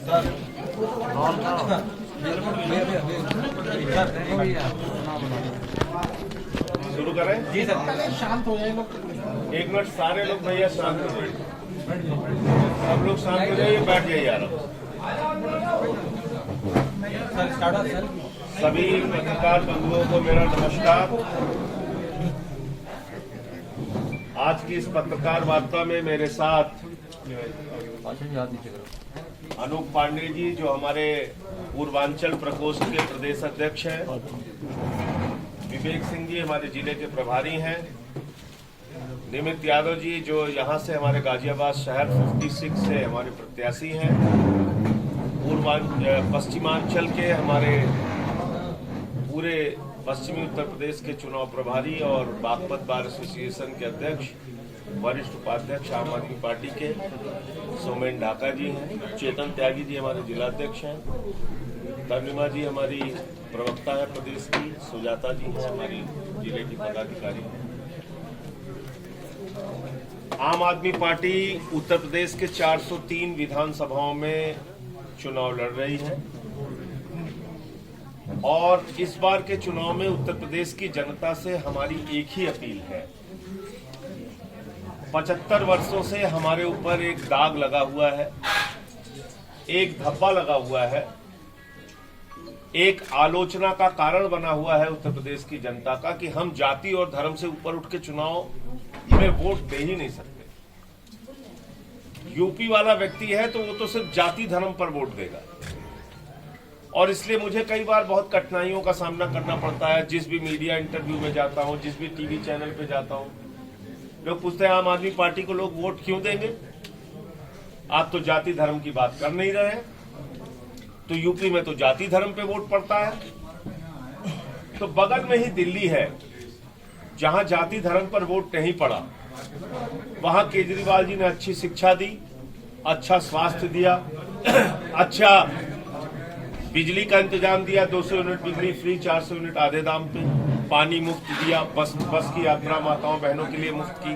शुरू करें जी सर। शांत हो जाए लोग, 1 मिनट। सारे लोग भैया शांत हो जाइए, सब लोग शांत हो जाइए, बैठ जाइए आराम से। सभी पत्रकार बंधुओं को मेरा नमस्कार। आज की इस पत्रकार वार्ता में मेरे साथ अनूप पांडे जी, जो हमारे पूर्वांचल प्रकोष्ठ के प्रदेश अध्यक्ष हैं, विवेक सिंह जी हमारे जिले के प्रभारी हैं, निमित यादव जी जो यहाँ से हमारे गाजियाबाद शहर 56 से हमारे प्रत्याशी हैं, पश्चिमांचल के हमारे पूरे पश्चिमी उत्तर प्रदेश के चुनाव प्रभारी और बागपत बार एसोसिएशन के अध्यक्ष, वरिष्ठ उपाध्यक्ष आम आदमी पार्टी के सोमेन ढाका जी हैं, चेतन त्यागी जी हमारे जिलाध्यक्ष हैं, तर्निमा जी हमारी प्रवक्ता है प्रदेश की, सुजाता जी हैं हमारी जिले की पदाधिकारी हैं। आम आदमी पार्टी उत्तर प्रदेश के 403 विधानसभाओं में चुनाव लड़ रही है और इस बार के चुनाव में उत्तर प्रदेश की जनता से हमारी एक ही अपील है। 75 वर्षों से हमारे ऊपर एक दाग लगा हुआ है, एक धब्बा लगा हुआ है, एक आलोचना का कारण बना हुआ है उत्तर प्रदेश की जनता का कि हम जाति और धर्म से ऊपर उठ के चुनाव में वोट दे ही नहीं सकते। यूपी वाला व्यक्ति है तो वो तो सिर्फ जाति धर्म पर वोट देगा और इसलिए मुझे कई बार बहुत कठिनाइयों का सामना करना पड़ता है। जिस भी मीडिया इंटरव्यू में जाता हूं, जिस भी टीवी चैनल पे जाता हूं, लोग पूछते हैं आम आदमी पार्टी को लोग वोट क्यों देंगे, आप तो जाति धर्म की बात कर नहीं रहे हैं। तो यूपी में तो जाति धर्म पे वोट पड़ता है, तो बगल में ही दिल्ली है जहां जाति धर्म पर वोट नहीं पड़ा, वहां केजरीवाल जी ने अच्छी शिक्षा दी, अच्छा स्वास्थ्य दिया, अच्छा बिजली का इंतजाम दिया, 200 यूनिट बिजली फ्री, 400 यूनिट आधे दाम पे, पानी मुफ्त दिया, बस की यात्रा माताओं बहनों के लिए मुफ्त की,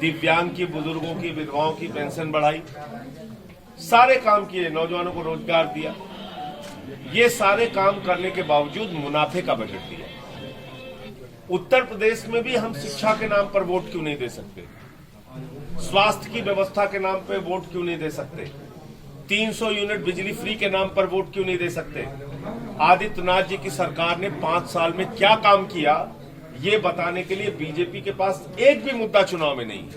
दिव्यांग की, बुजुर्गों की, विधवाओं की पेंशन बढ़ाई, सारे काम किए, नौजवानों को रोजगार दिया। ये सारे काम करने के बावजूद मुनाफे का बजट दिया। उत्तर प्रदेश में भी हम शिक्षा के नाम पर वोट क्यों नहीं दे सकते, स्वास्थ्य की व्यवस्था के नाम पर वोट क्यों नहीं दे सकते, 300 यूनिट बिजली फ्री के नाम पर वोट क्यों नहीं दे सकते। आदित्यनाथ जी की सरकार ने 5 साल में क्या काम किया, ये बताने के लिए बीजेपी के पास एक भी मुद्दा चुनाव में नहीं है।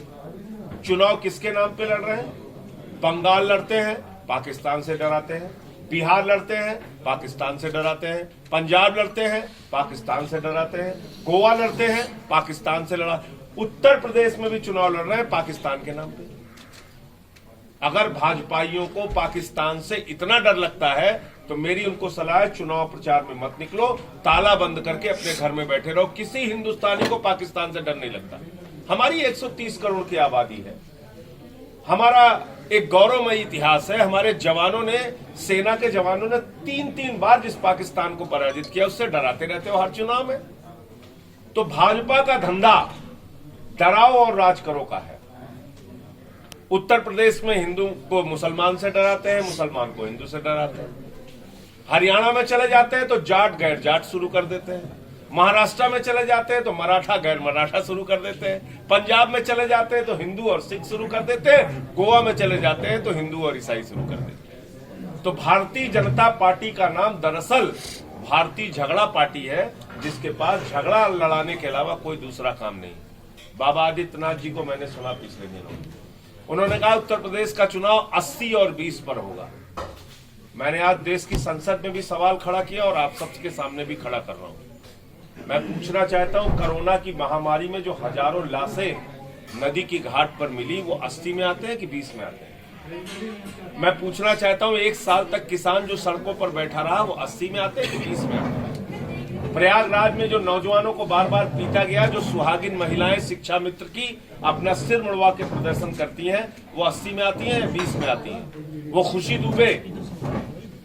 चुनाव किसके नाम पे लड़ रहे हैं, बंगाल लड़ते हैं, पाकिस्तान से डराते हैं, बिहार लड़ते हैं, पाकिस्तान से डराते हैं, पंजाब लड़ते हैं, पाकिस्तान से डराते हैं, गोवा लड़ते हैं, पाकिस्तान से लड़ा, उत्तर प्रदेश में भी चुनाव लड़ रहे हैं पाकिस्तान के नाम पे। अगर भाजपाइयों को पाकिस्तान से इतना डर लगता है तो मेरी उनको सलाह है, चुनाव प्रचार में मत निकलो, ताला बंद करके अपने घर में बैठे रहो। किसी हिंदुस्तानी को पाकिस्तान से डर नहीं लगता। हमारी 130 करोड़ की आबादी है, हमारा एक गौरवमयी इतिहास है। हमारे जवानों ने, सेना के जवानों ने 3-3 बार जिस पाकिस्तान को पराजित किया, उससे डराते रहते हो हर चुनाव में। तो भाजपा का धंधा डराओ और राज करो का है। उत्तर प्रदेश में हिंदू को मुसलमान से डराते हैं, मुसलमान को हिंदू से डराते हैं। हरियाणा में चले जाते हैं तो जाट गैर जाट शुरू कर देते हैं। महाराष्ट्र में चले जाते हैं तो मराठा गैर मराठा शुरू कर देते हैं। पंजाब में चले जाते हैं तो हिंदू और सिख शुरू कर देते हैं। गोवा में चले जाते हैं तो हिंदू और ईसाई शुरू कर देते हैं। तो भारतीय जनता पार्टी का नाम दरअसल भारतीय झगड़ा पार्टी है, जिसके पास झगड़ा लड़ाने के अलावा कोई दूसरा काम नहीं। बाबा आदित्यनाथ जी को मैंने सुना पिछले दिनों, उन्होंने कहा उत्तर प्रदेश का चुनाव 80 और 20 पर होगा। मैंने आज देश की संसद में भी सवाल खड़ा किया और आप सबके सामने भी खड़ा कर रहा हूं। मैं पूछना चाहता हूं, कोरोना की महामारी में जो हजारों लाशें नदी की घाट पर मिली, वो 80 में आते हैं कि 20 में आते हैं? मैं पूछना चाहता हूं, 1 साल तक किसान जो सड़कों पर बैठा रहा, वो 80 में आते हैं कि 20 में आते हैं? प्रयागराज में जो नौजवानों को बार बार पीटा गया, जो सुहागिन महिलाएं शिक्षा मित्र की अपना सिर मुड़वा के प्रदर्शन करती हैं, वो 80 में आती हैं या 20 में आती हैं? वो खुशी दुबे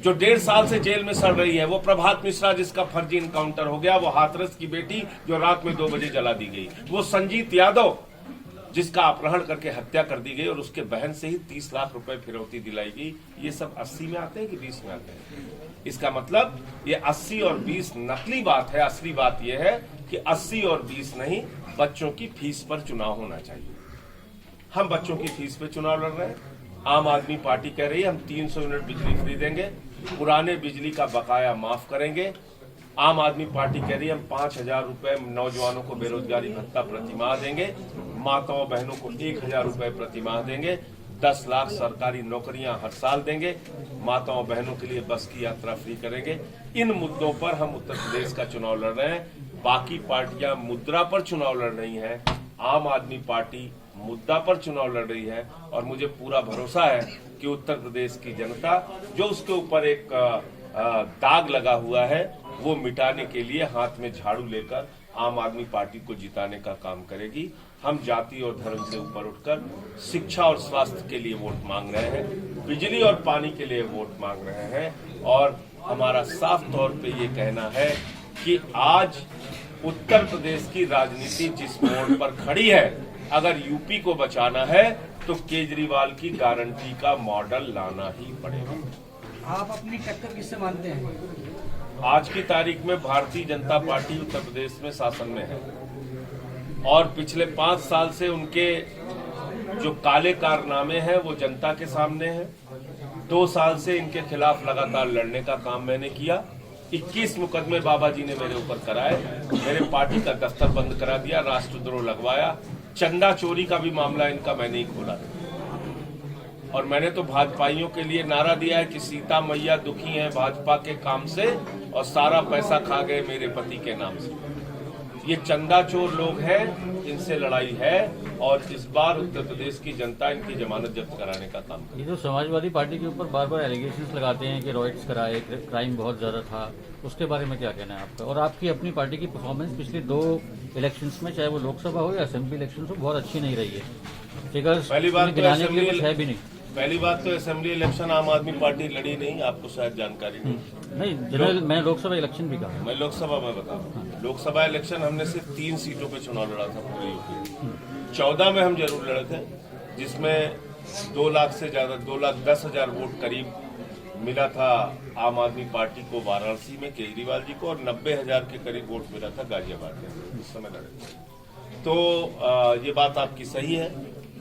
जो 1.5 साल से जेल में सड़ रही है, वो प्रभात मिश्रा जिसका फर्जी इनकाउंटर हो गया, वो हाथरस की बेटी जो रात में 2 बजे जला दी गई, वो संजीत यादव जिसका अपहरण करके हत्या कर दी गई और उसके बहन से ही 30 लाख रुपए फिरौती दिलाई गई। ये सब 80 में आते हैं कि 20 में आते हैं? इसका मतलब ये 80 और 20 नकली बात है। असली बात यह है कि 80 और 20 नहीं, बच्चों की फीस पर चुनाव होना चाहिए। हम बच्चों की फीस पे चुनाव लड़ रहे हैं। आम आदमी पार्टी कह रही है हम 300 यूनिट बिजली फ्री देंगे, पुराने बिजली का बकाया माफ करेंगे। आम आदमी पार्टी कह रही है हम 5,000 रुपए नौजवानों को बेरोजगारी भत्ता प्रतिमाह देंगे, माताओं बहनों को 1,000 रुपए प्रतिमाह देंगे, 10 लाख सरकारी नौकरियां हर साल देंगे, माताओं बहनों के लिए बस की यात्रा फ्री करेंगे। इन मुद्दों पर हम उत्तर प्रदेश का चुनाव लड़ रहे हैं। बाकी पार्टियां मुद्रा पर चुनाव लड़ रही हैं, आम आदमी पार्टी मुद्दा पर चुनाव लड़ रही है। और मुझे पूरा भरोसा है कि उत्तर प्रदेश की जनता जो उसके ऊपर एक दाग लगा हुआ है वो मिटाने के लिए हाथ में झाड़ू लेकर आम आदमी पार्टी को जिताने का काम करेगी। हम जाति और धर्म से ऊपर उठकर शिक्षा और स्वास्थ्य के लिए वोट मांग रहे हैं, बिजली और पानी के लिए वोट मांग रहे हैं। और हमारा साफ तौर पे ये कहना है कि आज उत्तर प्रदेश की राजनीति जिस मोड़ पर खड़ी है, अगर यूपी को बचाना है तो केजरीवाल की गारंटी का मॉडल लाना ही पड़ेगा। आप अपनी टक्कर किससे मानते हैं? आज की तारीख में भारतीय जनता पार्टी उत्तर प्रदेश में शासन में है और पिछले 5 साल से उनके जो काले कारनामे हैं वो जनता के सामने हैं। 2 साल से इनके खिलाफ लगातार लड़ने का काम मैंने किया। 21 मुकदमे बाबा जी ने मेरे ऊपर कराए, मेरे पार्टी का दफ्तर बंद करा दिया, राष्ट्रद्रोह लगवाया, चंदा चोरी का भी मामला इनका मैंने ही खोला। और मैंने तो भाजपाइयों के लिए नारा दिया है कि सीता मैया दुखी हैं भाजपा के काम से और सारा पैसा खा गए मेरे पति के नाम से। ये चंदा चोर लोग हैं, इनसे लड़ाई है और इस बार उत्तर प्रदेश की जनता इनकी जमानत जब्त कराने का काम करेगी। ये जो समाजवादी पार्टी के ऊपर बार बार एलिगेशंस लगाते हैं कि रॉयट्स कराए, क्राइम बहुत ज्यादा था, उसके बारे में क्या कहना है आपका? और आपकी अपनी पार्टी की परफॉर्मेंस पिछले 2 इलेक्शंस में, चाहे वो लोकसभा हो या असेंबली इलेक्शन हो, बहुत अच्छी नहीं रही है। फिगर्स पहली बात तो गिनाने के लिए कुछ है भी नहीं। पहली बात तो असेंबली इलेक्शन आम आदमी पार्टी लड़ी नहीं, आपको शायद जानकारी नहीं। नहीं, जनरल मैं लोकसभा इलेक्शन भी कहा। मैं लोकसभा में बता रहा हूं। लोकसभा इलेक्शन हमने सिर्फ 3 सीटों पे चुनाव लड़ा था पूरे यूपी। 14 में हम जरूर लड़े थे, जिसमें 2 लाख से ज्यादा 2,10,000 वोट करीब मिला था आम आदमी पार्टी को वाराणसी में केजरीवाल जी को, और 90,000 के करीब वोट मिला था गाजियाबाद में। उस समय लड़े थे। तो ये बात आपकी सही है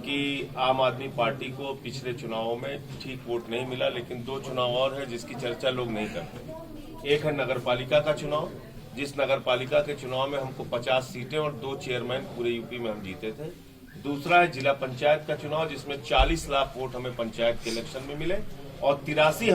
कि आम आदमी पार्टी को पिछले चुनावों में ठीक वोट नहीं मिला, लेकिन 2 चुनाव और है जिसकी चर्चा लोग नहीं करते। एक है नगरपालिका का चुनाव, जिस नगरपालिका के चुनाव में हमको 50 सीटें और 2 चेयरमैन पूरे यूपी में हम जीते थे। दूसरा है जिला पंचायत का चुनाव, जिसमें 40 लाख वोट हमें पंचायत के इलेक्शन में मिले और 83